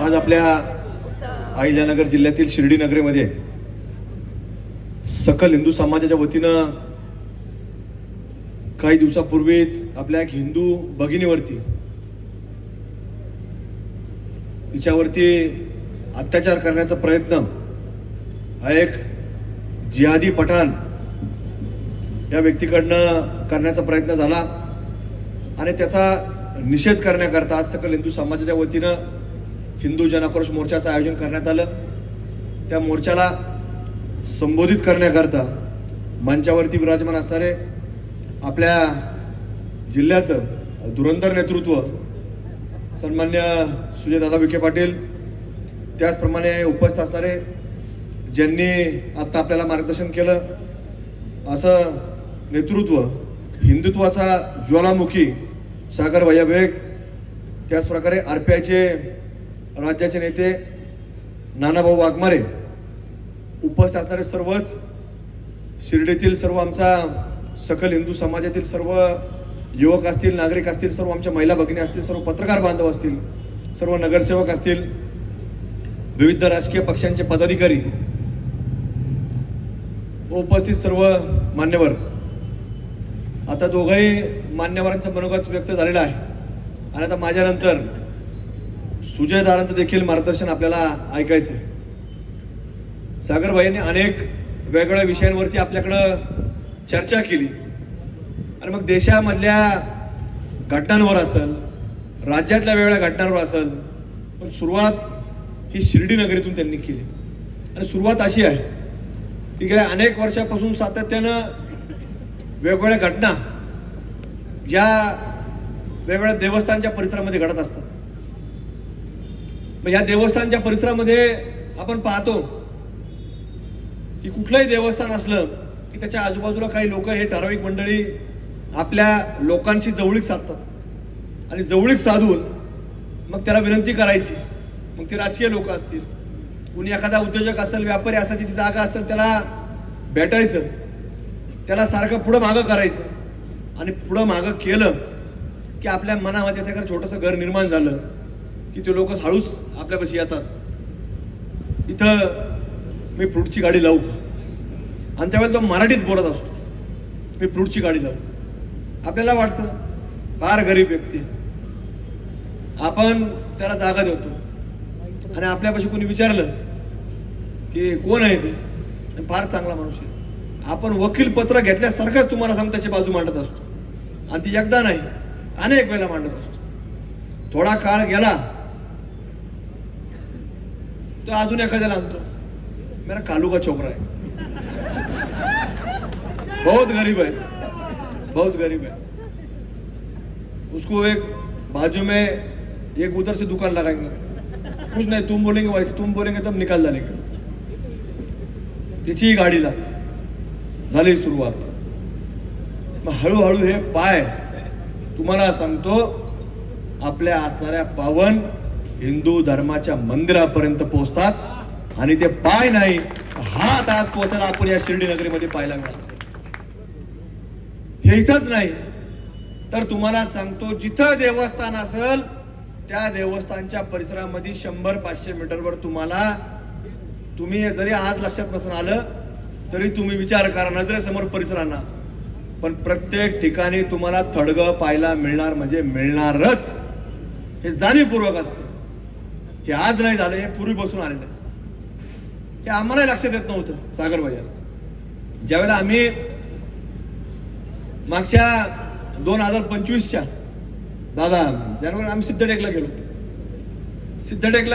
आज आपल्या अहिल्यानगर जिल्ह्यातील शिर्डी नगरीमध्ये सकल हिंदू समाजाच्या वतीनं काही दिवसापूर्वीच आपल्या एक हिंदू भगिनीवरती तिच्यावरती अत्याचार करण्याचा प्रयत्न हा एक जिहादी पठाण या व्यक्तीकडनं करण्याचा प्रयत्न झाला आणि त्याचा निषेध करण्याकरता आज सकल हिंदू समाजाच्या वतीनं हिंदू जनाक्रोश मोर्चाचं आयोजन करण्यात आलं। त्या मोर्चाला संबोधित करण्याकरता मंचावरती विराजमान असणारे आपल्या जिल्ह्याचं धुरंधर नेतृत्व सन्मान्य सुजयदादा विखे पाटील, त्याचप्रमाणे उपस्थित असणारे ज्यांनी आता आपल्याला मार्गदर्शन केलं असं नेतृत्व, हिंदुत्वाचा ज्वालामुखी सागर भैया बेग, त्याचप्रकारे RPIचे राज्याचे नेते नानाभाऊ वाघमारे, उपस्थित असणारे सर्वच शिर्डीतील सर्व आमचा सकल हिंदू समाजातील सर्व युवक असतील, नागरिक असतील, सर्व आमच्या महिला भगिनी असतील, सर्व पत्रकार बांधव असतील, सर्व नगरसेवक असतील, विविध राजकीय पक्षांचे पदाधिकारी, उपस्थित सर्व मान्यवर। आता दोघंही मान्यवरांचं मनोगत व्यक्त झालेलं आहे आणि आता माझ्यानंतर सुजयदादांचं देखील मार्गदर्शन आपल्याला ऐकायचं आहे। सागर भाईंनी अनेक वेगवेगळ्या विषयांवरती आपल्याकडं चर्चा केली आणि मग देशामधल्या घटनांवर असेल, राज्यातल्या वेगवेगळ्या घटनांवर असेल, पण सुरुवात ही शिर्डी नगरीतून त्यांनी केली आणि सुरुवात अशी आहे की गेल्या अनेक वर्षापासून सातत्यानं वेगवेगळ्या घटना या वेगवेगळ्या देवस्थानच्या परिसरामध्ये घडत असतात। मग या देवस्थानच्या परिसरामध्ये आपण पाहतो की कुठलंही देवस्थान असलं की त्याच्या आजूबाजूला काही लोक, हे ठराविक मंडळी आपल्या लोकांशी जवळीक साधतात आणि जवळीक साधून मग त्याला विनंती करायची। मग ते राजकीय लोक असतील, कुणी एखादा उद्योजक असेल, व्यापारी असेल, जिथे जागा असेल त्याला भेटायचं, त्याला सारखं पुढं मागं करायचं आणि पुढं मागं केलं की आपल्या मनामध्ये त्याचं छोटंसं घर निर्माण झालं की ते लोक हळूच आपल्यापाशी येतात, इथं मी फ्रूटची गाडी लावू का? आणि त्यावेळेला तो मराठीत बोलत असतो, मी फ्रूटची गाडी लावू। आपल्याला वाटतं फार गरीब व्यक्ती, आपण त्याला जागा देतो आणि आपल्यापाशी कोणी विचारलं की कोण आहे ते, फार चांगला माणूस आहे, आपण वकील पत्र घेतल्यासारखंच तुम्हाला सांग त्याची बाजू मांडत असतो आणि ती एकदा नाही अनेक वेळेला मांडत असतो। थोडा काळ गेला तो अजून एखाद्याला आणतो, मेरा कालू का छोकरा है, बहुत गरीब है, बहुत गरीब है, उसको एक बाजू में एक उधर से दुकान लगाएंगे, कुछ नहीं तुम बोलेंगे वैसे, तुम बोलेंगे तब निकाल डालेंगे, त्याची गाडी लागते। झाली सुरुवात, मग हळूहळू हे पाय तुम्हाला सांगतो आपल्या असणाऱ्या पावन हिंदू धर्माच्या मंदिरापर्यंत पोहोचतात आणि ते पाय नाही, हात आज पोहोचला आपण या शिर्डी नगरीमध्ये पाहायला मिळाला। हे इथंच नाही तर तुम्हाला सांगतो जिथं देवस्थान असेल त्या देवस्थानच्या परिसरामध्ये 100-500 मीटरवर तुम्ही जरी आज लक्षात नसून आलं तरी तुम्ही विचार करा नजरेसमोर परिसरांना, पण प्रत्येक ठिकाणी तुम्हाला थडगं पाहायला मिळणार म्हणजे मिळणारच। हे जाणीवपूर्वक असतं, हे आज नाही झालं, हे पूर्वीपासून आलेलं आहे। हे आम्हाला लक्षात येत नव्हतं सागर भैया, ज्यावेळेला आम्ही मागच्या 2025च्या जानेवारी आम्ही सिद्धटेकला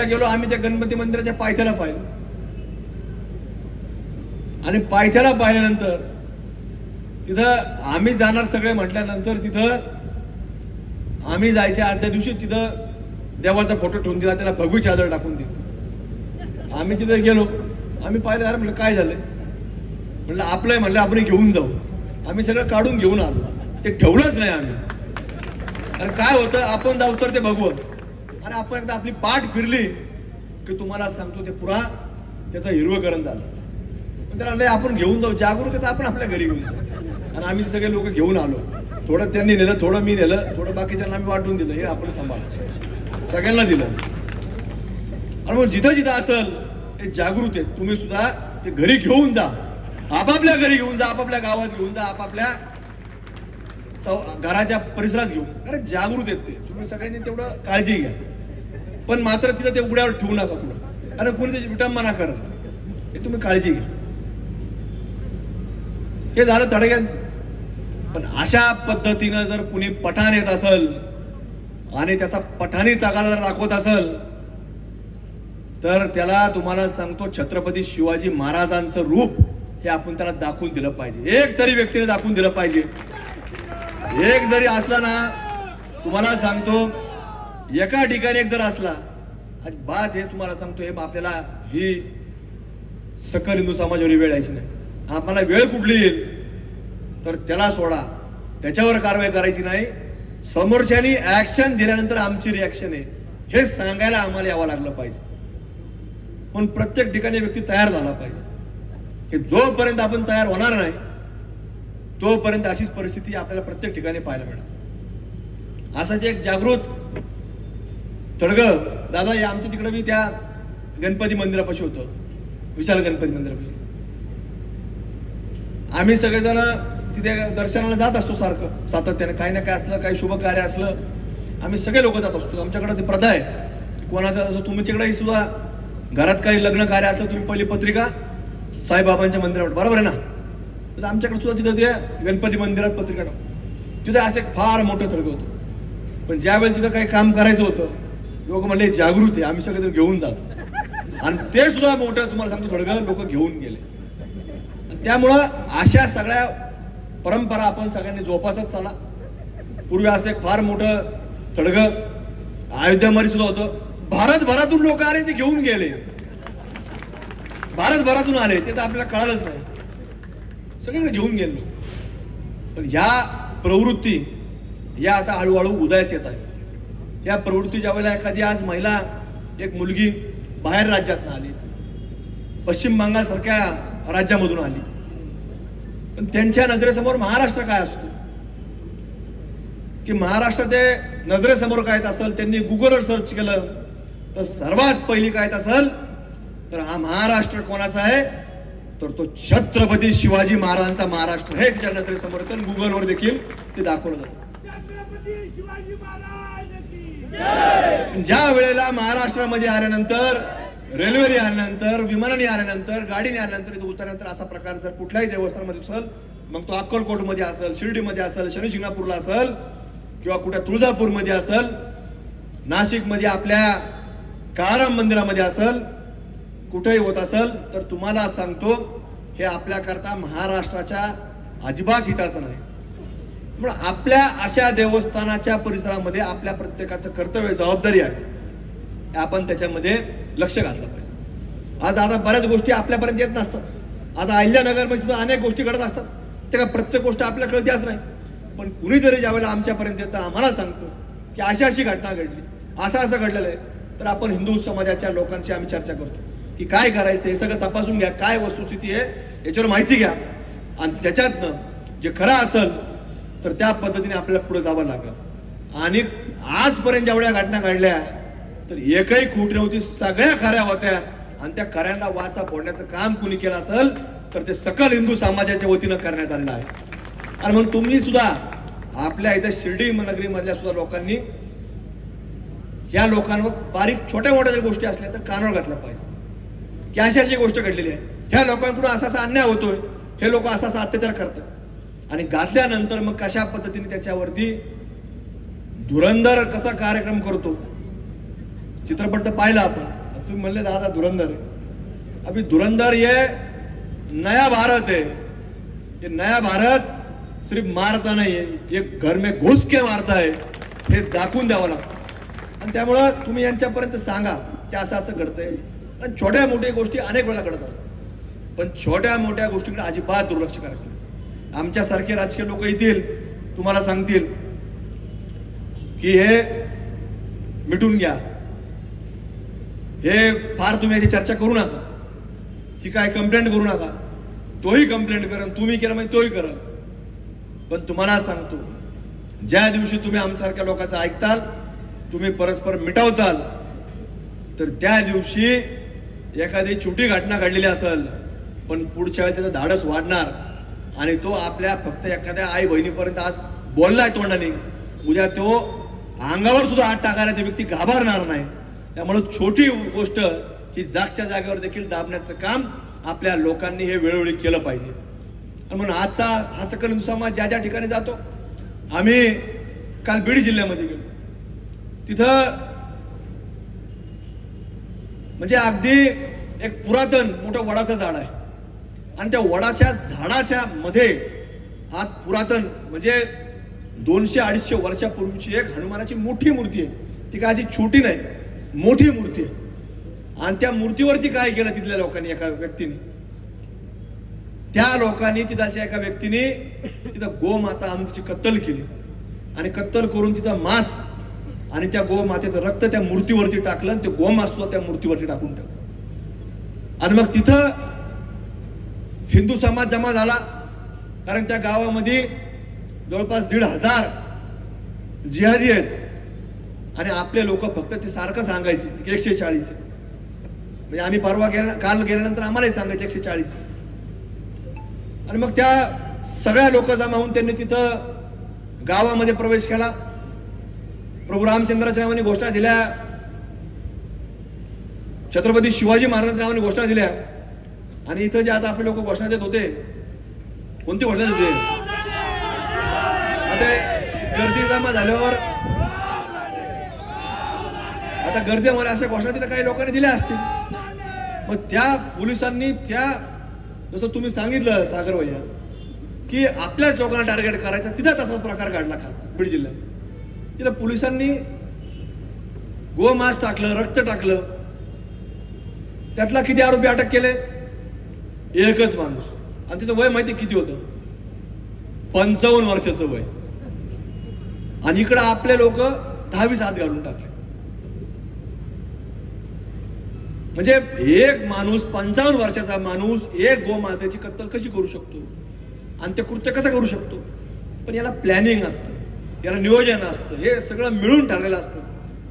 गेलो, आम्ही त्या गणपती मंदिराच्या पायथ्याला पाहिलं आणि पायथ्याला पाहिल्यानंतर तिथं आम्ही जाणार सगळे म्हटल्यानंतर तिथं आम्ही जायच्या आदल्या दिवशी तिथं देवाचा फोटो ठेवून दिला, त्याला भगवी चादर टाकून दिली। आम्ही तिथे गेलो, आम्ही पाहिलं, अरे म्हणलं काय झालंय, म्हणलं आपलंय, म्हणलं आपण घेऊन जाऊ। आम्ही सगळं काढून घेऊन आलो, ते ठेवलंच नाही आम्ही। अरे काय होतं, आपण जाऊ तर ते भगवत आणि आपण एकदा आपली पाठ फिरली की तुम्हाला सांगतो ते पुरा त्याचं हिरवकरण झालं। त्याला आपण घेऊन जाऊ, जागरूक तर आपण आपल्या घरी घेऊन जाऊ। आणि आम्ही सगळे लोक घेऊन आलो, थोडं त्यांनी नेलं, थोडं मी नेलं, थोडं बाकीच्यांना आम्ही वाटून दिलं, हे आपण सांभाळ सगळ्यांना दिलं। आणि मग जिथं जिथं असेल हे जागृत आहे, तुम्ही सुद्धा ते घरी घेऊन जा, आपापल्या घरी घेऊन जा, आपापल्या गावात घेऊन जा, आपापल्या घराच्या परिसरात घेऊन. अरे जागृत आहेत ते, तुम्ही सगळ्यांनी तेवढं काळजी घ्या. पण मात्र तिथं ते उघड्यावर ठेवू नका कुठं, आणि कोणी त्याची विटंबना करत, हे तुम्ही काळजी घ्या. हे झालं तडग्यांचं. पण अशा पद्धतीनं जर कुणी पठाण येत असेल आणि त्याचा पठाणी तगादा जर दाखवत असेल, तर त्याला तुम्हाला सांगतो छत्रपती शिवाजी महाराजांचं रूप हे आपण त्याला दाखवून दिलं पाहिजे. एक तरी व्यक्तीने दाखवून दिलं पाहिजे. एक जरी असला ना, तुम्हाला सांगतो एका ठिकाणी एक जर असला, बात हे तुम्हाला सांगतो, हे आपल्याला ही सकल हिंदू समाजावर वेळ यायची नाही. आम्हाला वेळ कुठली येईल तर त्याला सोडा, त्याच्यावर कारवाई करायची नाही. समोरच्यानी ऍक्शन दिल्यानंतर आमची रिॲक्शन आहे हे सांगायला आम्हाला यावं लागलं पाहिजे. पण प्रत्येक ठिकाणी व्यक्ती तयार झाला पाहिजे. हे जोपर्यंत आपण तयार होणार नाही तोपर्यंत अशीच परिस्थिती आपल्याला प्रत्येक ठिकाणी पाहायला मिळणार. असंच एक जागृत तडगं दादा या आमच्या तिकडे मी त्या गणपती मंदिरापाशी होतो, विशाल गणपती मंदिरापाशी. आम्ही सगळेजण तिथे दर्शनाला जात असतो सारखं सातत्याने, काही ना काय असलं, काही शुभ कार्य असलं आम्ही सगळे लोक जात असतो. आमच्याकडे ती प्रथा आहे, कोणाचं असं तुमच्याकडेही सुद्धा घरात काही लग्न कार्य असलं तुम्ही पहिली पत्रिका साईबाबांच्या मंदिरावर, बरोबर आहे ना? तर आमच्याकडे सुद्धा तिथं ते गणपती मंदिरात पत्रिका टाकतो. तिथे असं एक फार मोठं तडगं होतं. पण ज्यावेळेला तिथं काही काम करायचं होतं, लोक म्हणले जागृत आहे, आम्ही सगळे घेऊन जातो. आणि ते सुद्धा मोठं तुम्हाला सांगतो तडगं लोक घेऊन गेले. त्यामुळं अशा सगळ्या परंपरा आपण सगळ्यांनी जोपासत चाला. पूर्वी असं एक फार मोठं तडगं अयोध्यामध्ये सुद्धा होतं. भारतभरातून लोक आले, ते घेऊन गेले. भारतभरातून आले, ते तर आपल्याला कळालंच नाही, सगळीकडे घेऊन गेलो. पण ह्या प्रवृत्ती या आता हळूहळू उदयास येत आहेत. या प्रवृत्ती ज्या वेळेला एखादी आज महिला, एक मुलगी बाहेर राज्यातून आली, पश्चिम बंगाल सारख्या राज्यामधून आली, पण त्यांच्या नजरेसमोर महाराष्ट्र काय असतो, की महाराष्ट्र ते नजरेसमोर काय असेल, त्यांनी गुगलवर सर्च केलं तर सर्वात पहिली काय असेल तर हा महाराष्ट्र कोणाचा आहे, तर तो छत्रपती शिवाजी महाराजांचा महाराष्ट्र हे तिच्या नजरेसमोर येतं. गुगलवर देखील ते दाखवलं जातं. ज्या वेळेला महाराष्ट्रामध्ये आल्यानंतर, रेल्वेने आल्यानंतर, विमानाने आल्यानंतर, गाडीने आल्यानंतर, इथं उतरल्यानंतर असा प्रकार जर कुठल्याही देवस्थानामध्ये असेल, मग तो अक्कलकोटमध्ये असेल, शिर्डीमध्ये असेल, शनी शिंगणापूरला असेल, किंवा कुठे तुळजापूरमध्ये असेल, नाशिकमध्ये आपल्या काळाराम मंदिरामध्ये असेल, कुठेही होत असेल, तर तुम्हाला सांगतो हे आपल्याकरता महाराष्ट्राच्या अजिबात हिताचं नाही. म्हणून आपल्या अशा देवस्थानाच्या परिसरामध्ये आपल्या प्रत्येकाचं कर्तव्य, जबाबदारी आहे, आपण त्याच्यामध्ये लक्ष घातलं पाहिजे. आज आता बऱ्याच गोष्टी आपल्यापर्यंत येत नसतात. आता अहिल्यानगरमध्ये सुद्धा अनेक गोष्टी घडत असतात, ते का प्रत्येक गोष्ट आपल्याला कळतेच नाही. पण कुणीतरी ज्यावेळेला आमच्यापर्यंत येतं, आम्हाला सांगतो की अशी अशी घटना घडली, असं घडलेलं आहे, तर आपण हिंदू समाजाच्या लोकांशी आम्ही चर्चा करतो की काय करायचं, हे सगळं तपासून घ्या, काय वस्तुस्थिती आहे याच्यावर माहिती घ्या, आणि त्याच्यातनं जे खरं असेल तर त्या पद्धतीने आपल्याला पुढे जावं लागेल. आणि आजपर्यंत जेवढ्या घटना घडल्या तर एकही खोट नव्हती, सगळ्या खऱ्या होत्या. आणि त्या खऱ्यांना वाचा फोडण्याचं काम कुणी केलं असेल तर ते सकल हिंदू समाजाच्या वतीनं करण्यात आलेलं आहे. आणि म्हणून तुम्ही सुद्धा आपल्या इथं शिर्डी नगरी मधल्या सुद्धा लोकांनी या लोकांवर बारीक छोट्या मोठ्या जर गोष्टी असल्या तर कानावर घातल्या पाहिजे की अशी अशी गोष्ट घडलेली आहे, ह्या लोकांकडून असा असा अन्याय होतोय, हे लोक असा असा अत्याचार करतात. आणि घातल्यानंतर मग कशा पद्धतीने त्याच्यावरती धुरंधर कसा कार्यक्रम करतो, चित्रपट तर पाहिला आपण. तुम्ही म्हणले दादा धुरंधर आहे, अभी धुरंधर ये नया भारत है. ये नया भारत सिर्फ मारता नहीं है, ये घर में घुस के मारता है, हे दाखवून द्यावं लागतं. आणि त्यामुळं तुम्ही यांच्यापर्यंत सांगा की असं असं घडतंय. आणि छोट्या मोठ्या गोष्टी अनेक वेळा घडत असतात, पण छोट्या मोठ्या गोष्टीकडे अजिबात दुर्लक्ष करायचं नाही. आमच्यासारखे राजकीय लोक येतील, तुम्हाला सांगतील की हे मिटून घ्या, हे फार तुम्ही याची चर्चा करू नका, की काय कंप्लेंट करू नका. तोही कंप्लेंट करेल, तुम्ही केलं म्हणजे तोही करेल. पण तुम्हाला सांगतो, ज्या दिवशी तुम्ही आमच्यासारख्या लोकांचं ऐकताल, तुम्ही परस्पर मिटवताल, तर त्या दिवशी एखादी छोटी घटना घडलेली असेल, पण पुढच्या वेळेस त्याचं धाडस वाढणार आणि तो आपल्या फक्त एखाद्या आई बहिणीपर्यंत आज बोललाय तोंडाने, उद्या तो अंगावर सुद्धा हात टाकायला ते व्यक्ती घाबरणार नाही. त्यामुळे छोटी गोष्ट ही जागच्या जागेवर देखील दाबण्याचं काम आपल्या लोकांनी हे वेळोवेळी केलं पाहिजे. आणि म्हणून आजचा हा सकल हिंदू समाज ज्या ज्या ठिकाणी जातो, आम्ही काल बीड जिल्ह्यामध्ये गेलो, तिथं म्हणजे अगदी एक पुरातन मोठं वडाचं झाड आहे आणि त्या वडाच्या झाडाच्या मध्ये आज पुरातन म्हणजे 200-250 वर्षापूर्वीची एक हनुमानाची मोठी मूर्ती आहे. ती काय अशी छोटी नाही, मोठी मूर्ती आहे. आणि त्या मूर्तीवरती काय केलं तिथल्या लोकांनी, एका व्यक्तीने, त्या लोकांनी तिथल्या एका व्यक्तीने तिथं गोमाता आणून तिची कत्तल केली आणि कत्तल करून तिचा मांस आणि त्या गोमातेचं रक्त त्या मूर्तीवरती टाकलं आणि ते गोमांस सुद्धा त्या मूर्तीवरती टाकून टाकलं. आणि मग तिथं हिंदू समाज जमा झाला, कारण त्या गावामध्ये जवळपास 1,500 जिहादी आहेत आणि आपले लोक फक्त ते सारखं सांगायचे की 140 आहे. म्हणजे आम्ही काल गेल्यानंतर आम्हालाही सांगायचे 140. आणि मग त्या सगळ्या लोक जमा होऊन त्यांनी तिथं गावामध्ये प्रवेश केला. प्रभू रामचंद्राच्या नावाने घोषणा दिल्या, छत्रपती शिवाजी महाराजांच्या नावाने घोषणा दिल्या. आणि इथं जे आता आपले लोक घोषणा देत होते, कोणती घोषणा देत होते? आता गर्दी जमा झाल्यावर आता गर्दीमध्ये अशा घोषणा तिथं काही लोकांनी दिल्या असतील. मग त्या पोलिसांनी त्या, जसं तुम्ही सांगितलं सागर भैया, की आपल्याच लोकांना टार्गेट करायचा, तिथं तसाच प्रकार घडला का बीड जिल्ह्यात. तिला पोलिसांनी गोमांस टाकलं, रक्त टाकलं. त्यातला किती आरोपी अटक केले? एकच माणूस. आणि त्याचं वय माहिती किती होतं? 55 वर्षाचं वय. आणि इकडं आपले लोक 10-20 हात घालून टाकले. म्हणजे एक माणूस, 55 वर्षाचा माणूस एक गोमातेची कत्तल कशी करू शकतो आणि ते कृत्य कसं करू शकतो? पण याला प्लॅनिंग असतं, याला नियोजन असतं, हे सगळं मिळून ठरलेलं असतं.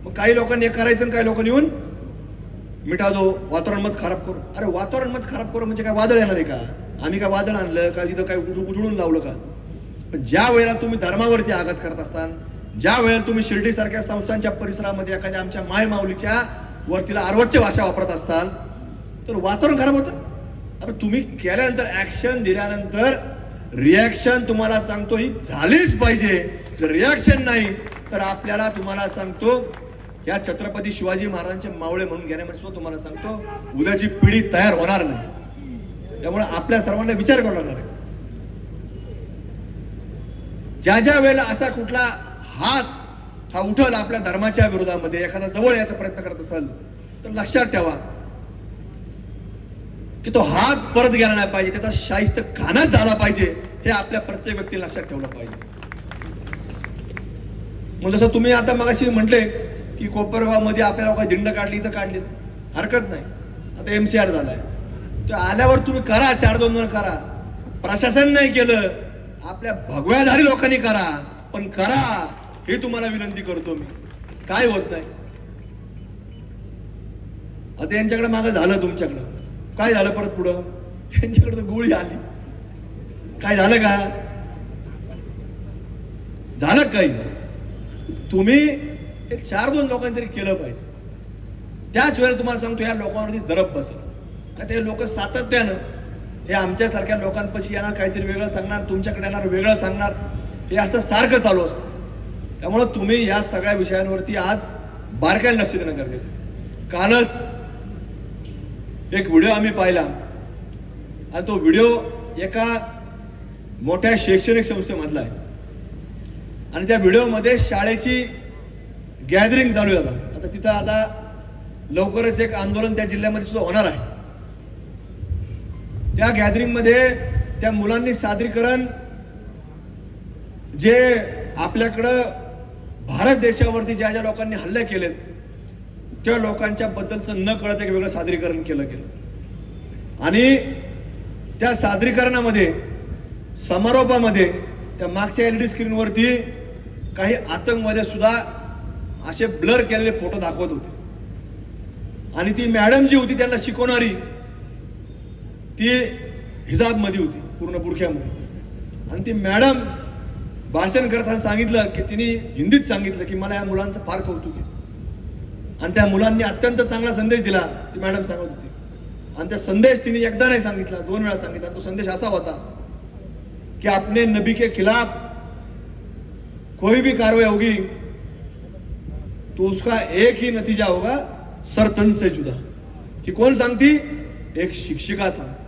मग काही लोकांनी हे करायचं आणि काही लोकांनी येऊन मिठा दो, वातावरण मत खराब करू. अरे वातावरण मत खराब करू म्हणजे काय वादळ येणार आहे का? आम्ही काय वादळ आणलं का? इथं काय उजळून लावलं का? पण ज्या वेळेला तुम्ही धर्मावरती आघात करत असताना, ज्या वेळेला तुम्ही शिर्डी सारख्या संस्थांच्या परिसरामध्ये एखाद्या आमच्या माय माऊलीच्या वरतीला अर्वच्य भाषा वापरत असताल तर वातावरण खराब होतं. आता तुम्ही केल्यानंतर, ऍक्शन दिल्यानंतर रिॲक्शन तुम्हाला सांगतो ही झालीच पाहिजे. जर रिॲक्शन नाही तर आपल्याला, तुम्हाला सांगतो, या छत्रपती शिवाजी महाराजांचे मावळे म्हणून घेण्यामध्ये सुद्धा तुम्हाला सांगतो उद्याची पिढी तयार होणार नाही. त्यामुळे आपल्या सर्वांना विचार करावा लागणार आहे. ज्या ज्या वेळेला असा कुठला हात हा उठल आपल्या धर्माच्या विरोधामध्ये, एखादा जवळ याचा प्रयत्न करत असेल तर लक्षात ठेवा की तो हात परत गेला नाही पाहिजे, त्याचा शाहिस्त खानाच झाला पाहिजे. हे आपल्या प्रत्येक व्यक्तीला लक्षात ठेवलं पाहिजे. मग जसं तुम्ही आता मगाशी म्हटले की कोपरगाव मध्ये आपल्याला काही दिंड काढली, इथं काढली, हरकत नाही. आता MCR झालाय, तो आल्यावर तुम्ही करा, 4-2 जण करा. प्रशासन नाही केलं, आपल्या भगव्याधारी लोकांनी करा, पण करा, हे तुम्हाला विनंती करतो मी. काय होत नाही. आता यांच्याकडे मागं झालं, तुमच्याकडं काय झालं? परत पुढं यांच्याकडे तर गोळी आली. काय झालं का? झालं काही? तुम्ही एक 4-2 लोकांनी तरी केलं पाहिजे. त्याच वेळेला तुम्हाला सांगतो या लोकांवरती जरब बसेल. का ते लोक सातत्यानं हे आमच्यासारख्या लोकांपाशी येणार, काहीतरी वेगळं सांगणार, तुमच्याकडे येणार वेगळं सांगणार, हे असं सारखं चालू असतं. त्यामुळे तुम्ही या सगळ्या विषयांवरती आज बारकाईने लक्ष देणं गरजेचं आहे. कालच एक व्हिडिओ आम्ही पाहिला आणि तो व्हिडिओ एका मोठ्या शैक्षणिक संस्थेमधला आहे आणि त्या व्हिडिओमध्ये शाळेची गॅदरिंग चालू झाला. आता तिथं आता लवकरच एक आंदोलन त्या जिल्ह्यामध्ये सुद्धा होणार आहे. त्या गॅदरिंग मध्ये त्या मुलांनी सादरीकरण जे आपल्याकडं भारत देशावरती ज्या ज्या लोकांनी हल्ले केलेत त्या लोकांच्या बद्दलचं न कळत एक वेगळं सादरीकरण केलं गेलं आणि त्या सादरीकरणामध्ये समारोपामध्ये त्या मागच्या LED स्क्रीनवरती काही आतंकवादी सुद्धा असे ब्लर केलेले फोटो दाखवत होते. आणि ती मॅडम जी होती त्यांना शिकवणारी ती हिजाब मध्ये होती, पूर्ण बुरख्यामध्ये. आणि ती मॅडम भाषण करताना सांगितलं की तिने हिंदीत सांगितलं की मला या मुलांचं फार कौतुक आहे. आणि त्या मुलांनी अत्यंत चांगला संदेश दिला, ती मॅडम सांगत होती. आणि त्या संदेश तिने एकदा नाही सांगितला, 2 वेळा सांगितला. तो संदेश असा होता कि अपने नबी के खिलाफ कोई भी कार्रवाई होगी तो उसका एक ही नतीजा होगा, सर तन से जुदा. की कोण सांगती? एक शिक्षिका सांगते.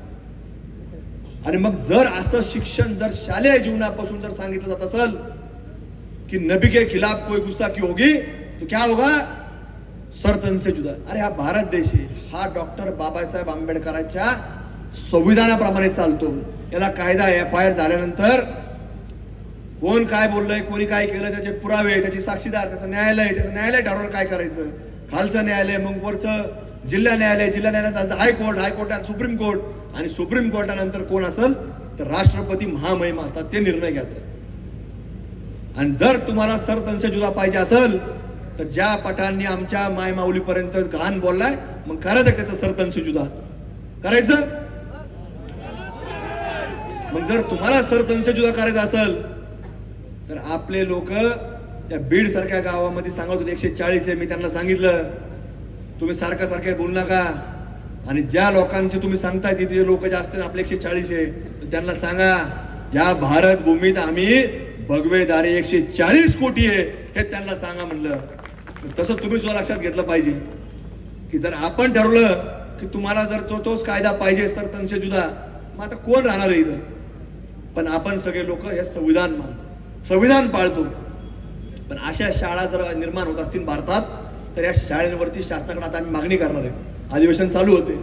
आणि मग जर असं शिक्षण जर शालेय जीवनापासून जर सांगितलं जात असेल की नबी के खिलाफ कोई गुस्ताखी होगी तो क्या होगा, सर तन से जुदा. अरे हा भारत देश आहे, हा डॉक्टर बाबासाहेब आंबेडकरांच्या संविधानाप्रमाणे चालतो. याला कायदा FIR झाल्यानंतर कोण काय बोललंय, कोणी काय केलं, त्याचे पुरावे, त्याची साक्षीदार, त्याचं न्यायालय ठरवलं काय करायचं. खालचं न्यायालय, मग वरचं जिल्हा न्यायालय, जिल्हा न्यायालयात हायकोर्टात सुप्रीम कोर्ट, आणि सुप्रीम कोर्टानंतर कोण असेल तर राष्ट्रपती महामहिम असतात, ते निर्णय घेतात. आणि जर तुम्हाला सर तन से जुदा पाहिजे असेल तर ज्या पठांनी आमच्या मायमाऊलीपर्यंत घाण बोललाय, मग करायचं त्याचं सर तन से जुदा करायचं. मग जर तुम्हाला सर तन से जुदा करायचं असेल तर आपले लोक त्या बीड सारख्या गावामध्ये सांगत होते 140 आहे. मी त्यांना सांगितलं तुम्ही सारखं बोलू नका, आणि ज्या लोकांचे तुम्ही सांगताय तिथे लोक जास्त आपले 140 आहे, तर त्यांना सांगा या भारत भूमीत आम्ही भगवेदारी 140 कोटी आहे हे त्यांना सांगा म्हणलं. तसं तुम्ही सुद्धा लक्षात घेतलं पाहिजे की जर आपण ठरवलं की तुम्हाला जर तोच कायदा पाहिजे सर तन से जुदा, मग आता कोण राहणार आहे इथं. पण आपण सगळे लोक हे संविधान मानतो, संविधान पाळतो. पण अशा शाळा जर निर्माण होत असतील भारतात तर या शाळेवरती शासनाकडे आता आम्ही मागणी करणार आहे. अधिवेशन चालू होते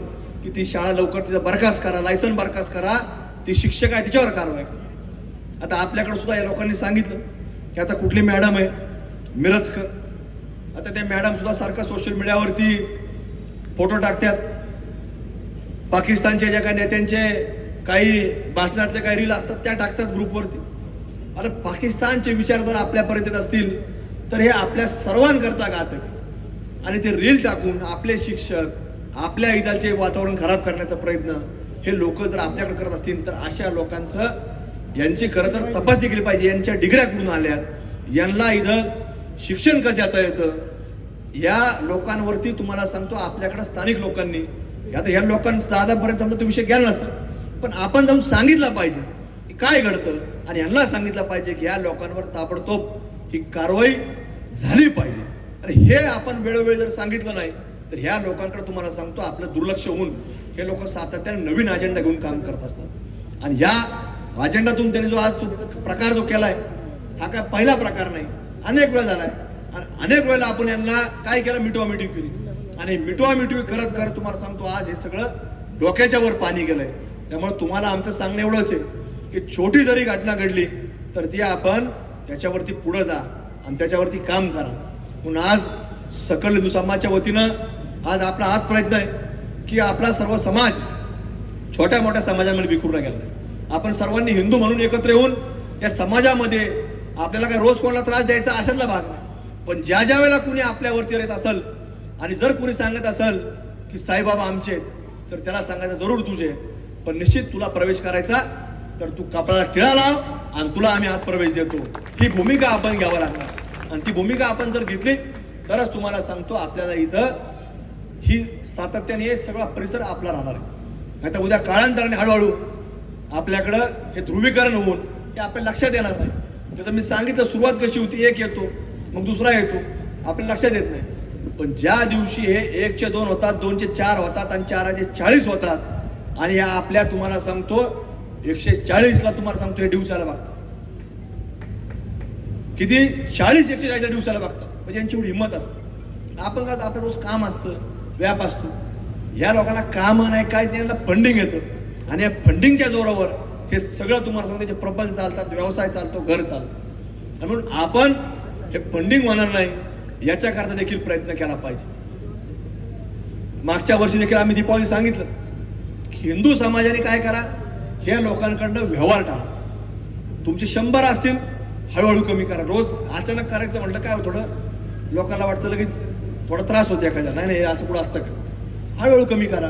की ती शाळा लवकर तिचा बरखास्त करा, लायसन बरखास्त करा, ती शिक्षक आहे तिच्यावर कारवाई करा. आता आपल्याकडे सुद्धा या लोकांनी सांगितलं की आता कुठली मॅडम आहे मिरजकर, आता त्या मॅडम सुद्धा सारखं सोशल मीडियावरती फोटो टाकतात, पाकिस्तानच्या ज्या काही नेत्यांचे काही भाषणातले काही रील असतात त्या टाकतात ग्रुपवरती. आता पाकिस्तानचे विचार जर आपल्यापर्यंत येत असतील तर हे आपल्या सर्वांकरता घातक आहे. आणि ते रील टाकून आपले शिक्षक, आपल्या इथलचे वातावरण खराब करण्याचा प्रयत्न हे लोक जर आपल्याकडे करत असतील तर अशा लोकांचं यांची खरं तर तपासणी केली पाहिजे. यांच्या डिग्र्या कुठून आल्या, यांना इथं शिक्षण कसं देता येतं, या लोकांवरती तुम्हाला सांगतो आपल्याकडे स्थानिक लोकांनी, आता या लोकांचा आतापर्यंत समजा तो विषय घ्यायला नसेल, पण आपण जाऊन सांगितलं पाहिजे की काय घडतं, आणि यांना सांगितलं पाहिजे की या लोकांवर ताबडतोब ही कारवाई झाली पाहिजे. आणि हे आपण वेळोवेळी जर सांगितलं नाही तर ह्या लोकांकडे तुम्हाला सांगतो आपलं दुर्लक्ष होऊन हे लोक सातत्याने नवीन अजेंडा घेऊन काम करत असतात. आणि या अजेंडातून त्यांनी जो आज प्रकार जो केलाय हा काय पहिला प्रकार नाही, अनेक वेळा झालाय. आणि अनेक वेळेला आपण यांना काय केलं, मिठवामिठवी केली. आणि मिठवामिठवी करत तुम्हाला सांगतो आज हे सगळं डोक्याच्या वर पाणी गेलंय. त्यामुळे तुम्हाला आमचं सांगणं एवढंच आहे की छोटी जरी घटना घडली तर ती आपण त्याच्यावरती पुढे जा आणि त्याच्यावरती काम करा. म्हणून आज सकल हिंदू समाजाच्या वतीनं आज आपला हाच प्रयत्न आहे की आपला सर्व समाज छोट्या मोठ्या समाजामध्ये विखुरला गेला आहे. आपण सर्वांनी हिंदू म्हणून एकत्र येऊन या समाजामध्ये आपल्याला काय रोज कोणाला त्रास द्यायचा अशातला भाग नाही, पण ज्या वेळेला कुणी आपल्यावरती येत असेल आणि जर कुणी सांगत असेल की साईबाबा आमचे तर त्याला सांगायचं जरूर तुझे, पण निश्चित तुला प्रवेश करायचा तर तू कपड्याला टिळा लाव आणि तुला आम्ही आत प्रवेश देतो. ही भूमिका आपण घ्यावं लागणार. आणि ती भूमिका आपण जर घेतली तरच तुम्हाला सांगतो आपल्याला इथं ही सातत्याने हे सगळा परिसर आपला राहणार आहे. नाही तर उद्या काळांतराने हळूहळू आपल्याकडं हे ध्रुवीकरण होऊन हे आपल्या लक्षात येणार नाही. जसं मी सांगितलं सुरुवात कशी होती, 1 येतो मग दुसरा येतो, आपल्या लक्षात येत नाही. पण ज्या दिवशी हे 1चे 2 होतात, 2चे 4 होतात आणि 4चे 40 होतात आणि या आपल्या तुम्हाला सांगतो 140ला तुम्हाला सांगतो हे दिवसाला बघतात. किती 40-140 दिवसाला बघतात, म्हणजे यांची एवढी हिंमत असते. आपण काय आपलं रोज काम असतं, व्याप असतो. या लोकांना काम नाही काय, त्यांना फंडिंग येतं आणि या फंडिंगच्या जोरावर हे सगळं तुम्हाला सांगतो त्याचे प्रपंच चालतात, व्यवसाय चालतो, घर चालतं. म्हणून आपण हे फंडिंग होणार नाही याच्याकरता देखील प्रयत्न केला पाहिजे. मागच्या वर्षी देखील आम्ही दीपावली सांगितलं की हिंदू समाजाने काय करा, हे लोकांकडनं व्यवहार टाळा. तुमचे 100 असतील हळूहळू कमी करा. रोज अचानक करायचं म्हटलं काय थोडं लोकांना वाटतं लगेच थोडा त्रास होतो एखाद्या, नाही असं पुढं असतं का. हळूहळू कमी करा.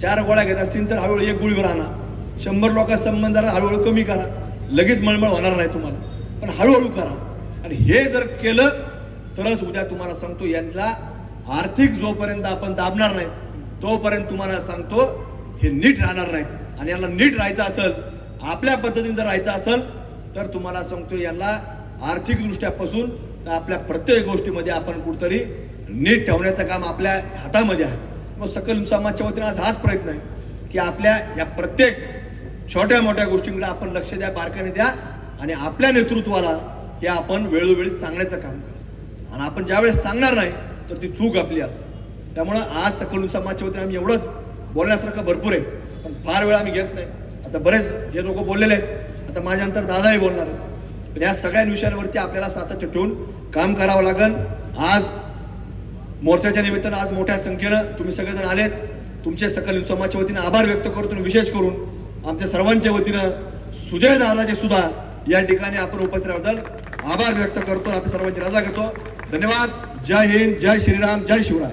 4 गोळ्या घेत असतील तर हळूहळू 1 गोळीवर आणा. 100 लोकांचा संबंध जरा हळूहळू कमी करा. लगेच मळमळ होणार नाही तुम्हाला, पण हळूहळू करा. आणि हे जर केलं तरच उद्या तुम्हाला सांगतो यांना आर्थिक जोपर्यंत आपण दाबणार नाही तोपर्यंत तुम्हाला सांगतो हे नीट राहणार नाही. आणि यांना नीट राहायचं असेल, आपल्या पद्धतीने जर राहायचं असेल तर तुम्हाला सांगतो यांना आर्थिक दृष्ट्यापासून तर आपल्या प्रत्येक गोष्टीमध्ये आपण कुठतरी नीट ठेवण्याचं काम आपल्या हातामध्ये आहे. मग सकल समाजच्या वतीने आज हाच प्रयत्न आहे की आपल्या या प्रत्येक छोट्या मोठ्या गोष्टींकडे आपण लक्ष द्या, बारकाईने द्या आणि आपल्या नेतृत्वाला हे आपण वेळोवेळी सांगण्याचं काम करा. आणि आपण ज्यावेळेस सांगणार नाही तर ती चूक आपली असेल. त्यामुळं आज सकल समाजच्या वतीने आम्ही एवढंच बोलण्यासारखं भरपूर आहे, पण फार वेळ आम्ही घेत नाही. आता बरेच हे लोक बोललेले आहेत, आता माझ्यानंतर दादाही बोलणार आहेत. पण या सगळ्या विषयांवरती आपल्याला सातत्य ठेवून काम करावं लागेल. आज मोर्चाच्या निमित्तानं आज मोठ्या संख्येनं तुम्ही सगळेजण आलेत. तुमचे सकल समाजच्या वतीनं आभार व्यक्त करतो. विशेष करून आमच्या सर्वांच्या वतीनं सुजय दादाचे सुद्धा या ठिकाणी आपण उपस्थित राहण्याबद्दल आभार व्यक्त करतो. आपल्या सर्वांची रजा घेतो. धन्यवाद. जय हिंद, जय श्रीराम, जय शिवराय.